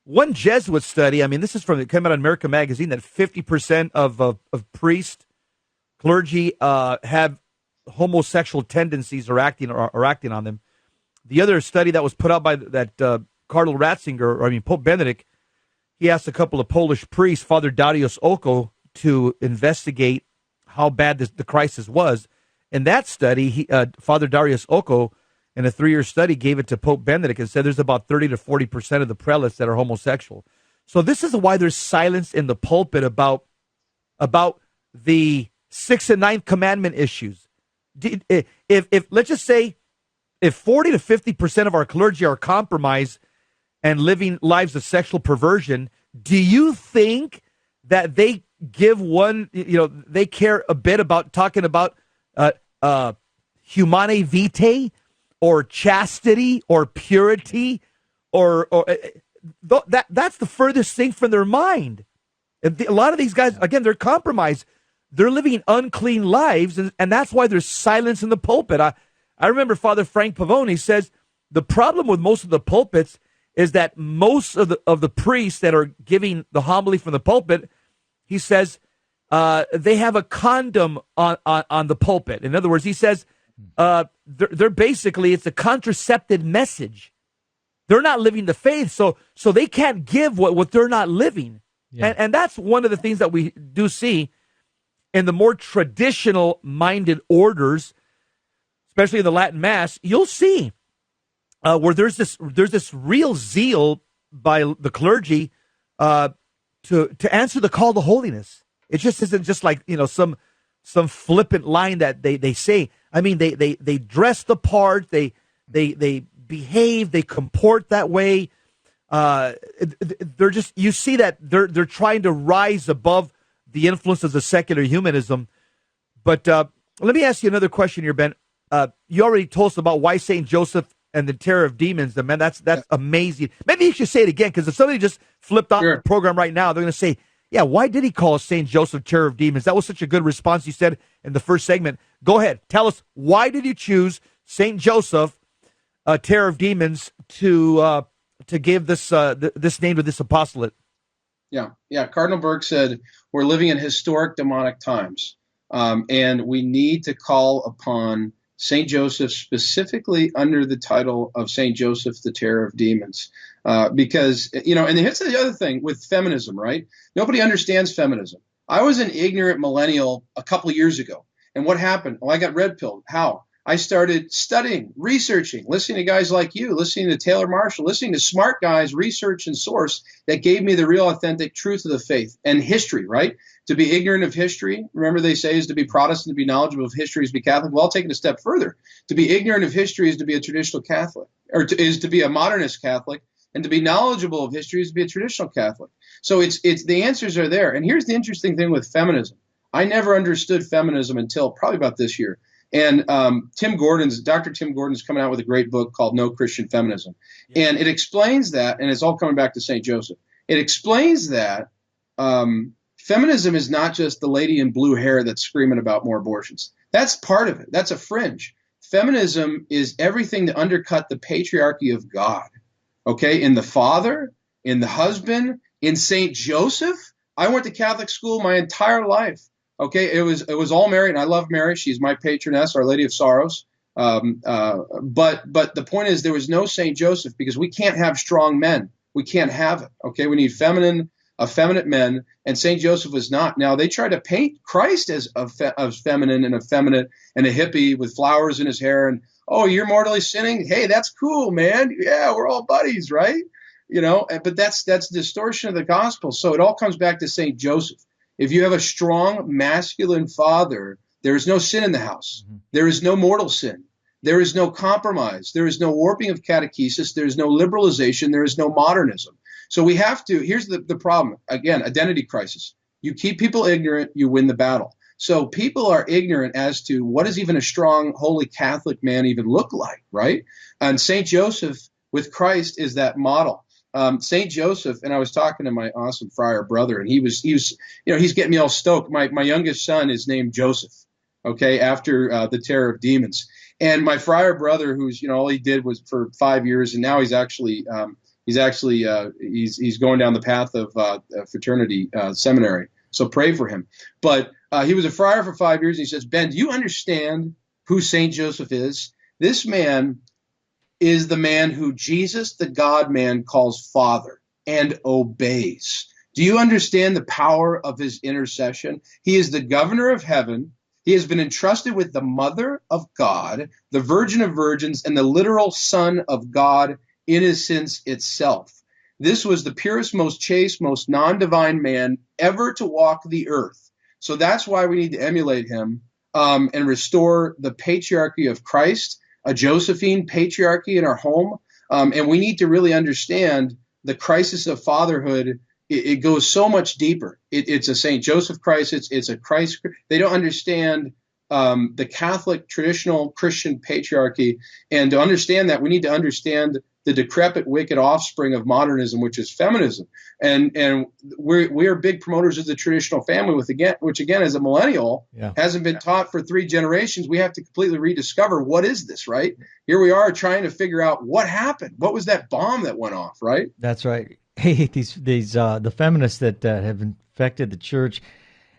one Jesuit study. This is it came out in America Magazine, that 50% of priests, clergy, have homosexual tendencies or acting on them. The other study that was put out by Cardinal Ratzinger, Pope Benedict, he asked a couple of Polish priests, Father Dariusz Oko, to investigate how bad the crisis was. In that study, Father Dariusz Oko, in a 3-year study, gave it to Pope Benedict and said there's about 30 to 40% of the prelates that are homosexual. So this is why there's silence in the pulpit about the 6th and 9th commandment issues. If let's just say, if 40 to 50% of our clergy are compromised and living lives of sexual perversion, do you think that they give they care a bit about talking about humane vitae or chastity or purity or that's the furthest thing from their mind? A lot of these guys, again, they're compromised. They're living unclean lives, and that's why there's silence in the pulpit. I remember Father Frank Pavone says the problem with most of the pulpits is that most of the priests that are giving the homily from the pulpit, he says, they have a condom on the pulpit. In other words, he says they're basically, it's a contracepted message. They're not living the faith, so they can't give what they're not living. Yeah. And that's one of the things that we do see in the more traditional-minded orders, especially in the Latin Mass. You'll see where there's this real zeal by the clergy to answer the call to holiness. It just isn't just like some flippant line that they say. They dress the part, they behave, they comport that way. They're just, you see that they're trying to rise above the influence of the secular humanism. But let me ask you another question here, Ben. You already told us about why Saint Joseph and the terror of demons. Man, that's amazing. Maybe you should say it again, because if somebody just flipped on the program right now, they're going to say, yeah, why did he call Saint Joseph terror of demons? That was such a good response you said in the first segment. Go ahead. Tell us, why did you choose Saint Joseph, terror of demons, to give this name to this apostolate? Yeah. Cardinal Burke said we're living in historic demonic times, and we need to call upon St. Joseph specifically under the title of St. Joseph, the terror of demons, because, and here's the other thing with feminism, right? Nobody understands feminism. I was an ignorant millennial a couple of years ago, and what happened? Well, I got red pilled. How? I started studying, researching, listening to guys like you, listening to Taylor Marshall, listening to smart guys, research and source that gave me the real authentic truth of the faith and history, right? To be ignorant of history, remember they say, is to be Protestant, to be knowledgeable of history is to be Catholic. Well, I'll take it a step further. To be ignorant of history is to be a traditional Catholic, or is to be a modernist Catholic, and to be knowledgeable of history is to be a traditional Catholic. So it's the answers are there. And here's the interesting thing with feminism. I never understood feminism until probably about this year. And Dr. Tim Gordon's coming out with a great book called No Christian Feminism. Yeah. And it explains that, and it's all coming back to St. Joseph. It explains that feminism is not just the lady in blue hair that's screaming about more abortions. That's part of it. That's a fringe. Feminism is everything to undercut the patriarchy of God, okay, in the father, in the husband, in St. Joseph. I went to Catholic school my entire life. Okay, it was all Mary, and I love Mary. She's my patroness, Our Lady of Sorrows. But the point is, there was no Saint Joseph because we can't have strong men. We can't have it. Okay, we need effeminate men, and Saint Joseph was not. Now they try to paint Christ as feminine and effeminate and a hippie with flowers in his hair, and oh, you're mortally sinning. Hey, that's cool, man. Yeah, we're all buddies, right? You know, but that's distortion of the gospel. So it all comes back to Saint Joseph. If you have a strong masculine father, there is no sin in the house. Mm-hmm. There is no mortal sin. There is no compromise. There is no warping of catechesis. There is no liberalization. There is no modernism. So we have to, here's the problem. Again, identity crisis. You keep people ignorant, you win the battle. So people are ignorant as to what does even a strong, holy Catholic man even look like, right? And St. Joseph with Christ is that model. St. Joseph, and I was talking to my awesome friar brother, and he was, he's getting me all stoked. My youngest son is named Joseph, okay, after the terror of demons. And my friar brother, who's, all he did was for 5 years, and now he's going down the path of fraternity seminary. So pray for him. But he was a friar for 5 years, and he says, Ben, do you understand who St. Joseph is? This man is the man who Jesus, the God-man, calls Father and obeys. Do you understand the power of his intercession? He is the governor of heaven. He has been entrusted with the Mother of God, the Virgin of Virgins, and the literal Son of God, innocence itself. This was the purest, most chaste, most non-divine man ever to walk the earth. So that's why we need to emulate him and restore the patriarchy of Christ, a Josephine patriarchy in our home. And we need to really understand the crisis of fatherhood. It goes so much deeper. It's a St. Joseph crisis. It's a Christ. They don't understand the Catholic traditional Christian patriarchy. And to understand that, we need to understand the decrepit, wicked offspring of modernism, which is feminism. And we are big promoters of the traditional family, which again, as a millennial, hasn't been taught for 3 generations. We have to completely rediscover what is this, right? Here we are trying to figure out what happened. What was that bomb that went off, right? That's right. Hey, these the feminists that have infected the church,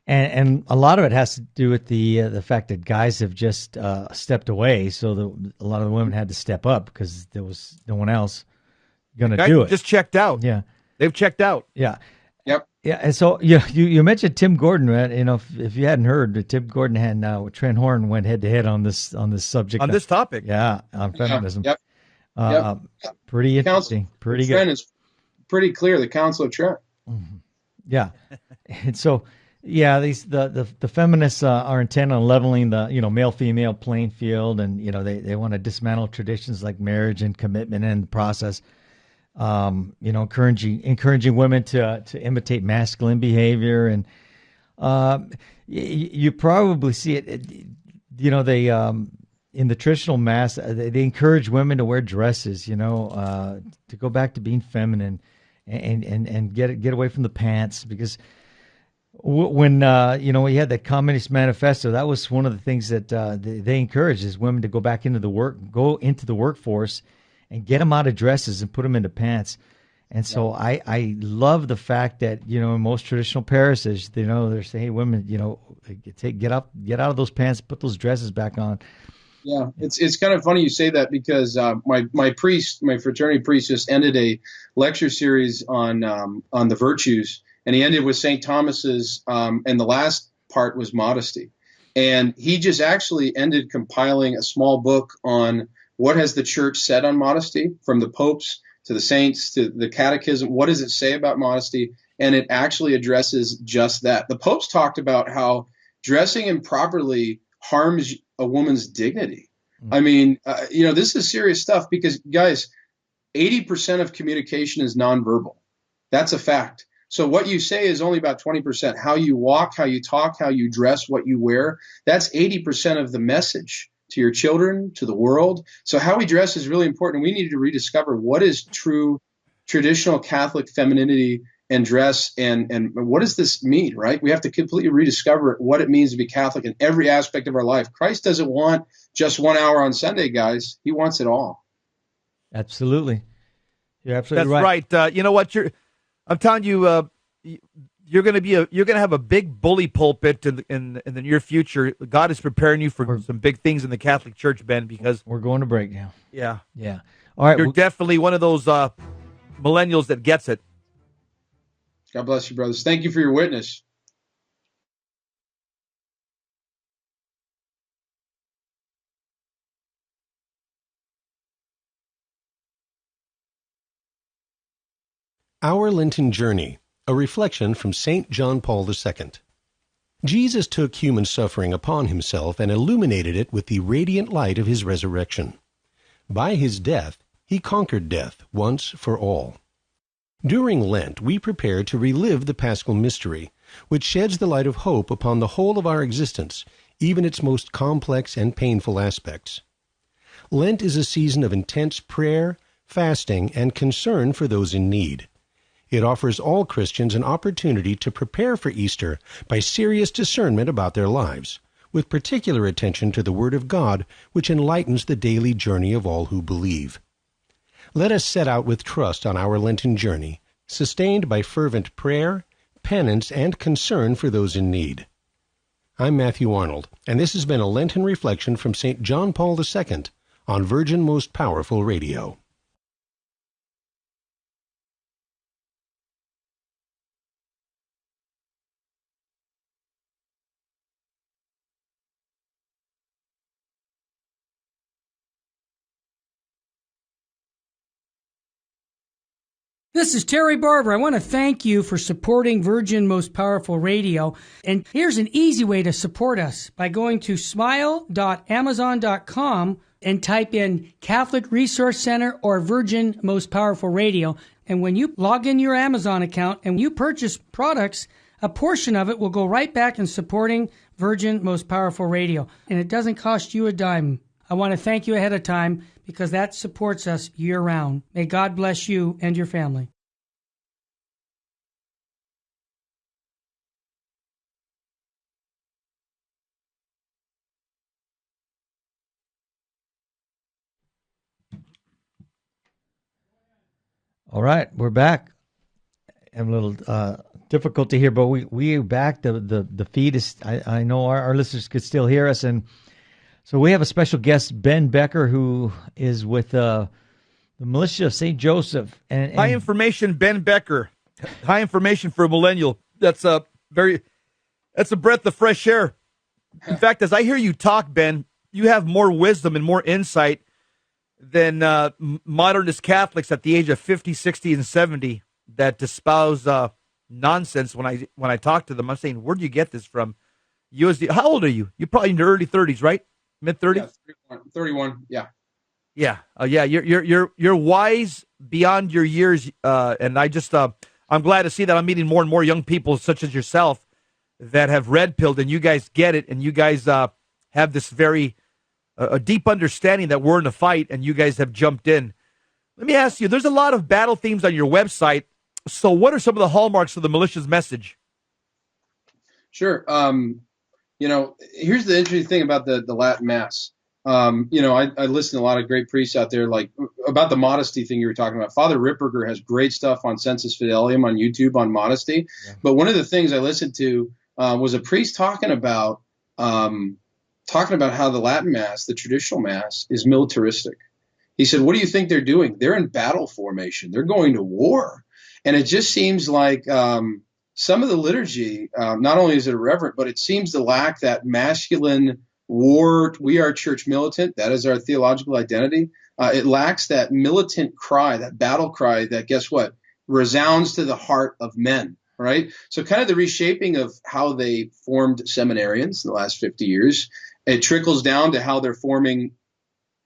and a lot of it has to do with the fact that guys have just stepped away. So a lot of the women had to step up because there was no one else going to do it. Just checked out. Yeah, they've checked out. Yeah. Yep. Yeah, and so you mentioned Tim Gordon, right? If you hadn't heard, Tim Gordon and Trent Horn went head to head on this subject on this topic. Yeah, on feminism. Yep. Pretty interesting. Pretty good. Trent is pretty clear. The Council of Trent. Mm-hmm. Yeah, and so. Yeah, the feminists are intent on leveling the male-female playing field, and they want to dismantle traditions like marriage and commitment in the process. Encouraging women to imitate masculine behavior, and you probably see it. They in the traditional mass they encourage women to wear dresses, to go back to being feminine, and get away from the pants because. When we had the Communist Manifesto, that was one of the things that they encouraged is women to go into the workforce, and get them out of dresses and put them into pants. And so I love the fact that in most traditional parishes, they're saying, hey, women, get out of those pants, put those dresses back on. Yeah, it's kind of funny you say that because my fraternity priest just ended a lecture series on the virtues. And he ended with St. Thomas's, and the last part was modesty. And he just actually ended compiling a small book on what has the church said on modesty, from the popes to the saints to the catechism. What does it say about modesty? And it actually addresses just that. The popes talked about how dressing improperly harms a woman's dignity. I mean, this is serious stuff because, guys, 80% of communication is nonverbal. That's a fact. So what you say is only about 20%. How you walk, how you talk, how you dress, what you wear, that's 80% of the message to your children, to the world. So how we dress is really important. We need to rediscover what is true traditional Catholic femininity and dress, and what does this mean, right? We have to completely rediscover what it means to be Catholic in every aspect of our life. Christ doesn't want just 1 hour on Sunday, guys. He wants it all. Absolutely. You're absolutely right. That's right. You know what? I'm telling you, you're going to have a big bully pulpit in the near future. God is preparing you for some big things in the Catholic Church, Ben, because we're going to break now. Yeah. All right. You're definitely one of those millennials that gets it. God bless you, brothers. Thank you for your witness. Our Lenten Journey, a reflection from St. John Paul II. Jesus took human suffering upon himself and illuminated it with the radiant light of his resurrection. By his death, he conquered death once for all. During Lent, we prepare to relive the Paschal mystery, which sheds the light of hope upon the whole of our existence, even its most complex and painful aspects. Lent is a season of intense prayer, fasting, and concern for those in need. It offers all Christians an opportunity to prepare for Easter by serious discernment about their lives, with particular attention to the Word of God, which enlightens the daily journey of all who believe. Let us set out with trust on our Lenten journey, sustained by fervent prayer, penance, and concern for those in need. I'm Matthew Arnold, and this has been a Lenten reflection from St. John Paul II on Virgin Most Powerful Radio. This is Terry Barber. I want to thank you for supporting Virgin Most Powerful Radio. And here's an easy way to support us by going to smile.amazon.com and type in Catholic Resource Center or Virgin Most Powerful Radio. And when you log in your Amazon account and you purchase products, a portion of it will go right back in supporting Virgin Most Powerful Radio. And it doesn't cost you a dime. I want to thank you ahead of time because that supports us year-round. May God bless you and your family. All right, we're back. I'm a little difficulty here, but we are back. The feed is. I know our listeners could still hear us, and so we have a special guest, Ben Becker, who is with the Militia of Saint Joseph. And high information, Ben Becker. High information for a millennial. That's a breath of fresh air. In fact, as I hear you talk, Ben, you have more wisdom and more insight than modernist Catholics at the age of 50, 60, and 70 that espouse nonsense. When I talk to them, I'm saying, where do you get this from? How old are you? You're probably in your early 30s, right? Mid-30s? Yeah, 31, yeah. Yeah. You're wise beyond your years, and I'm glad to see that I'm meeting more and more young people such as yourself that have red-pilled, and you guys get it, and you guys have this very a deep understanding that we're in a fight, and you guys have jumped in. Let me ask you, there's a lot of battle themes on your website, so what are some of the hallmarks of the militia's message? Sure. Here's the interesting thing about the Latin Mass. I listen to a lot of great priests out there, like about the modesty thing you were talking about. Father Ripperger has great stuff on Sensus Fidelium on YouTube on modesty. Yeah. But one of the things I listened to was a priest talking about how the Latin Mass, the traditional Mass, is militaristic. He said, what do you think they're doing? They're in battle formation. They're going to war. And it just seems like some of the liturgy, not only is it irreverent, but it seems to lack that masculine war. We are church militant. That is our theological identity. It lacks that militant cry, that battle cry that, guess what, resounds to the heart of men, right? So kind of the reshaping of how they formed seminarians in the last 50 years, it trickles down to how they're forming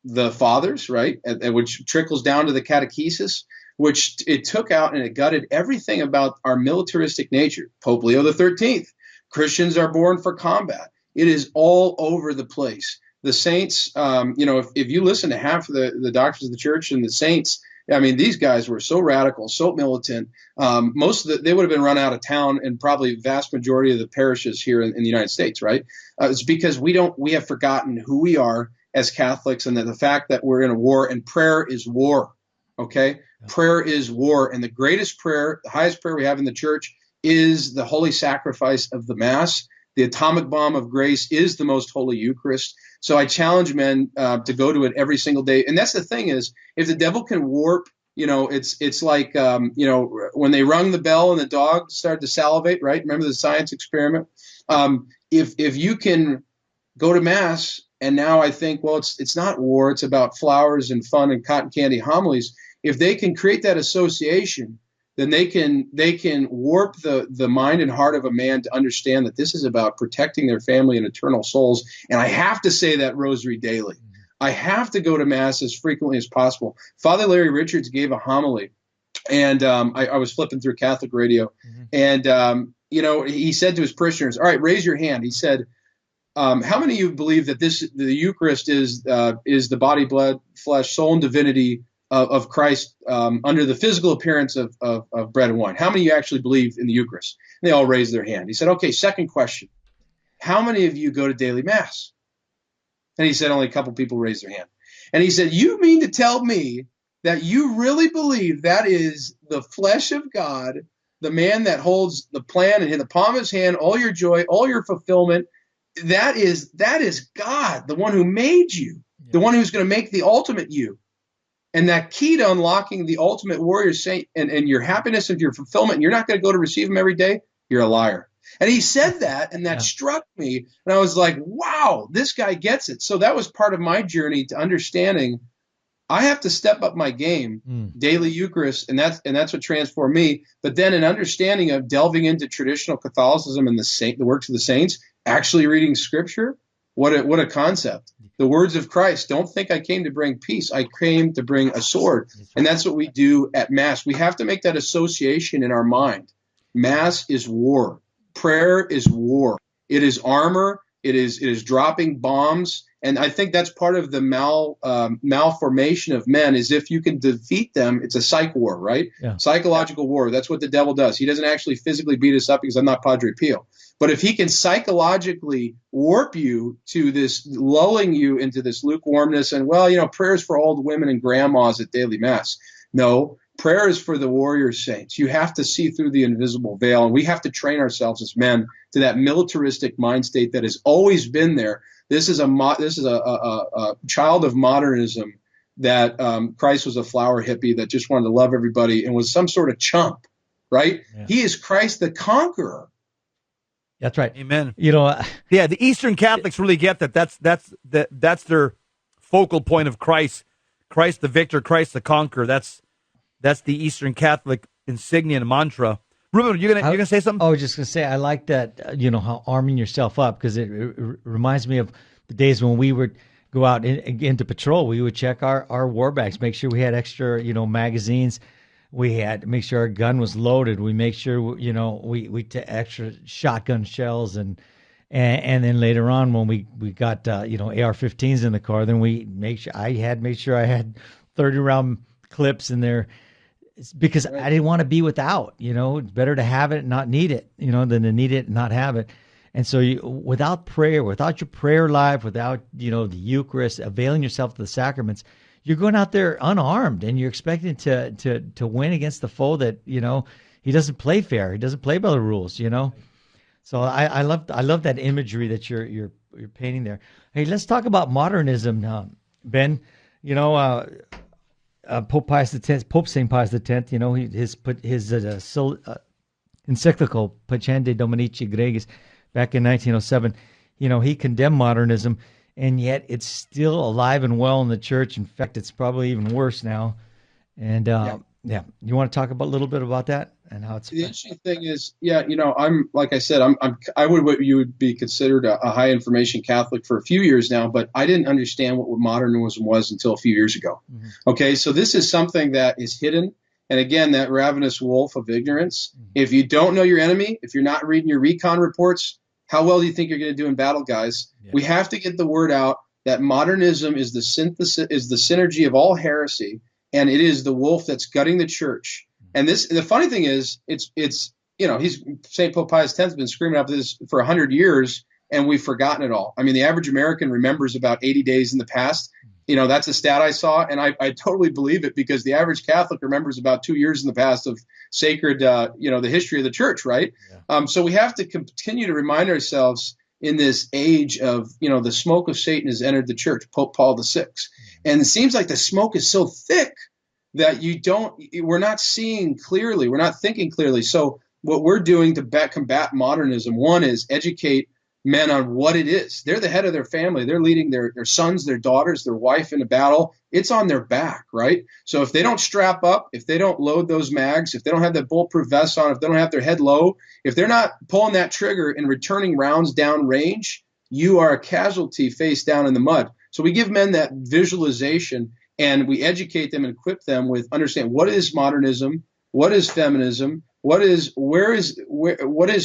the fathers, right? And which trickles down to the catechesis, which it took out and it gutted everything about our militaristic nature. Pope Leo XIII, Christians are born for combat. It is all over the place. The saints, if you listen to half of the doctors of the church and the saints, I mean, these guys were so radical, so militant. They would have been run out of town in probably vast majority of the parishes here in the United States, right? It's because we have forgotten who we are as Catholics, and that the fact that we're in a war, and prayer is war. Okay? Yeah. Prayer is war. And the greatest prayer, the highest prayer we have in the church is the holy sacrifice of the Mass. The atomic bomb of grace is the most holy Eucharist. So I challenge men to go to it every single day. And that's the thing is, if the devil can warp, it's like, when they rung the bell and the dog started to salivate, right? Remember the science experiment? If you can go to Mass, and now I think, well, it's not war. It's about flowers and fun and cotton candy homilies. If they can create that association, then they can warp the mind and heart of a man to understand that this is about protecting their family and eternal souls. And I have to say that rosary daily. I have to go to Mass as frequently as possible. Father Larry Richards gave a homily, and I was flipping through Catholic radio, and he said to his parishioners, "All right, raise your hand." He said, how many of you believe that the Eucharist is the body, blood, flesh, soul, and divinity of Christ under the physical appearance of bread and wine? How many of you actually believe in the Eucharist? And they all raised their hand. He said, okay, second question. How many of you go to daily Mass? And he said only a couple people raised their hand. And he said, you mean to tell me that you really believe that is the flesh of God, the man that holds the plan in the palm of his hand, all your joy, all your fulfillment? That is God, the one who made you, the one who's going to make the ultimate you. And that key to unlocking the ultimate warrior saint and your happiness and your fulfillment, and you're not going to go to receive him every day, you're a liar. And he said that, and that struck me. And I was like, wow, this guy gets it. So that was part of my journey to understanding I have to step up my game, daily Eucharist, and that's what transformed me. But then an understanding of delving into traditional Catholicism and the works of the saints, actually reading Scripture. What a concept. The words of Christ, don't think I came to bring peace. I came to bring a sword. And that's what we do at Mass. We have to make that association in our mind. Mass is war. Prayer is war. It is armor. It is dropping bombs. And I think that's part of the malformation of men is if you can defeat them, it's a psych war, right? Yeah. Psychological war. That's what the devil does. He doesn't actually physically beat us up because I'm not Padre Pio. But if he can psychologically warp you to this, lulling you into this lukewarmness and, prayer is for old women and grandmas at daily Mass. No, prayer is for the warrior saints. You have to see through the invisible veil, and we have to train ourselves as men to that militaristic mind state that has always been there. This is a child of modernism that Christ was a flower hippie that just wanted to love everybody and was some sort of chump, right? Yeah. He is Christ the conqueror. That's right. Amen. The Eastern Catholics really get that. That's their focal point of Christ. Christ the victor, Christ the conqueror. That's the Eastern Catholic insignia and mantra. Ruben, you're gonna say something? I was just gonna say I like that. How arming yourself up, because it reminds me of the days when we would go out into patrol. We would check our war bags, make sure we had extra magazines. We had to make sure our gun was loaded. We make sure we took extra shotgun shells and then later on when we got AR-15s in the car, then we make sure I had 30 round clips in there. It's because I didn't want to be without. It's better to have it and not need it, than to need it and not have it. And so without prayer, without your prayer life, without the Eucharist, availing yourself to the sacraments, you're going out there unarmed, and you're expecting to win against the foe that he doesn't play fair. He doesn't play by the rules. So I love that imagery that you're painting there. Hey, let's talk about modernism now, Ben. Pope Pius X, Pope St. Pius X, his encyclical Pacende Dominici Gregis back in 1907, he condemned modernism, and yet it's still alive and well in the church. In fact, it's probably even worse now. And you want to talk a little bit about that and how it's the interesting thing is, I'm like I said, I would what you would be considered a high information Catholic for a few years now, but I didn't understand what modernism was until a few years ago. Mm-hmm. Okay, so this is something that is hidden, and again, that ravenous wolf of ignorance. Mm-hmm. If you don't know your enemy, if you're not reading your recon reports, how well do you think you're going to do in battle, guys? Yeah. We have to get the word out that modernism is the synergy of all heresy, and it is the wolf that's gutting the church. And the funny thing is, it's St. Pope Pius X has been screaming up this for 100 years, and we've forgotten it all. I mean, the average American remembers about 80 days in the past. That's a stat I saw, and I totally believe it, because the average Catholic remembers about 2 years in the past of sacred, the history of the church, right? Yeah. So we have to continue to remind ourselves in this age of, the smoke of Satan has entered the church, Pope Paul VI. And it seems like the smoke is so thick that we're not seeing clearly, we're not thinking clearly. So what we're doing to combat modernism, one is educate men on what it is. They're the head of their family. They're leading their sons, their daughters, their wife into battle. It's on their back, right? So if they don't strap up, if they don't load those mags, if they don't have that bulletproof vest on, if they don't have their head low, if they're not pulling that trigger and returning rounds down range, you are a casualty face down in the mud. So we give men that visualization, and we educate them and equip them with understand what is modernism, what is feminism, what is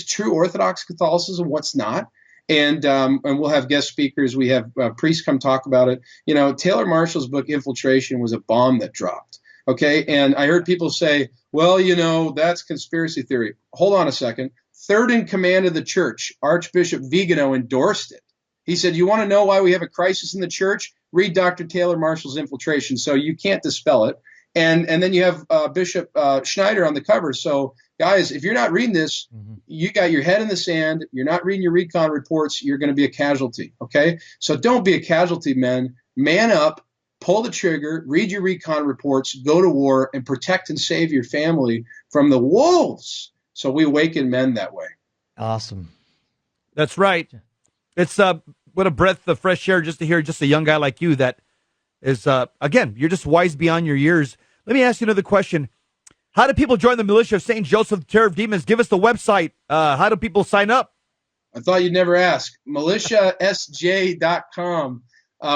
true Orthodox Catholicism, what's not. And we'll have guest speakers. We have priests come talk about it. Taylor Marshall's book Infiltration was a bomb that dropped. Okay, and I heard people say, well, that's conspiracy theory. Hold on a second. Third in command of the church, Archbishop Vigano, endorsed it. He said, you want to know why we have a crisis in the church? Read Dr. Taylor Marshall's Infiltration. So you can't dispel it. And then you have Bishop Schneider on the cover. So guys, if you're not reading this, you got your head in the sand. You're not reading your recon reports. You're going to be a casualty. Okay. So don't be a casualty, men. Man up, pull the trigger, read your recon reports, go to war, and protect and save your family from the wolves. So we awaken men that way. Awesome. That's right. It's what a breath of fresh air just to hear just a young guy like you that is, again, you're just wise beyond your years. Let me ask you another question. How do people join the Militia of St. Joseph, the Terror of Demons? Give us the website. How do people sign up? I thought you'd never ask. MilitiaSJ.com.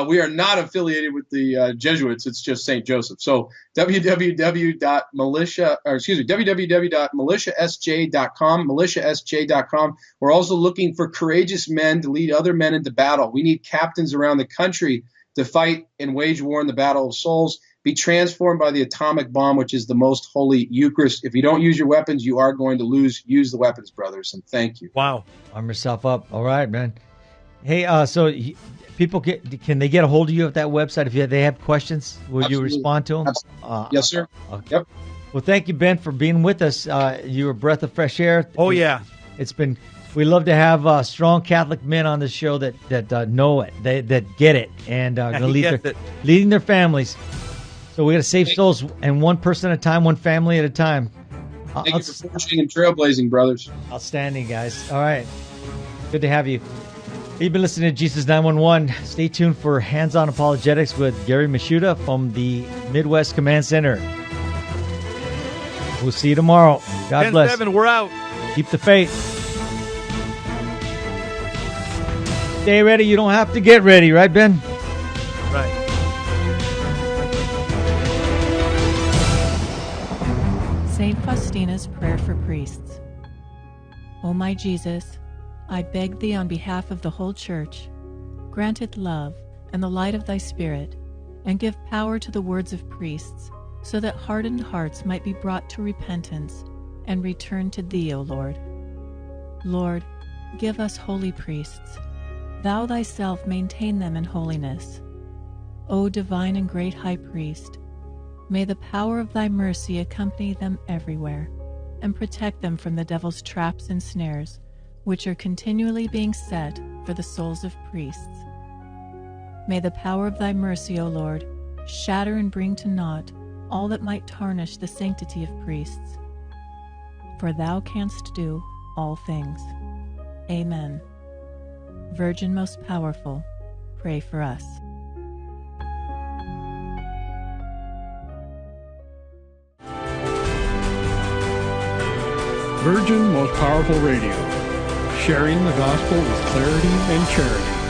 We are not affiliated with the Jesuits. It's just St. Joseph. So www.militiasj.com, militiasj.com. We're also looking for courageous men to lead other men into battle. We need captains around the country to fight and wage war in the battle of souls. Be transformed by the atomic bomb, which is the most holy Eucharist. If you don't use your weapons, you are going to lose. Use the weapons, brothers, and thank you. Wow. Arm yourself up. All right, man. Hey, so people can they get a hold of you at that website if they have questions? Will Absolutely. You respond to them? Yes, sir. Okay. Yep. Well, thank you, Ben, for being with us. You're a breath of fresh air. Oh, yeah. We love to have strong Catholic men on the show that know it, that get it, and leading their families. So we got to save souls, and one person at a time, one family at a time. Thank you for forging and trailblazing, brothers. Outstanding, guys. All right. Good to have you. You've been listening to Jesus 911. Stay tuned for Hands-On Apologetics with Gary Mishuda from the Midwest Command Center. We'll see you tomorrow. God bless. 10-7, we're out. Keep the faith. Stay ready. You don't have to get ready, right, Ben? Right. St. Faustina's Prayer for Priests. O my Jesus, I beg thee on behalf of the whole Church, grant it love and the light of thy Spirit, and give power to the words of priests, so that hardened hearts might be brought to repentance and return to thee, O Lord. Lord, give us holy priests. Thou thyself maintain them in holiness. O divine and great High Priest, may the power of thy mercy accompany them everywhere, and protect them from the devil's traps and snares, which are continually being set for the souls of priests. May the power of thy mercy, O Lord, shatter and bring to naught all that might tarnish the sanctity of priests. for thou canst do all things. Amen. Virgin most powerful, pray for us. Virgin Most Powerful Radio, sharing the gospel with clarity and charity.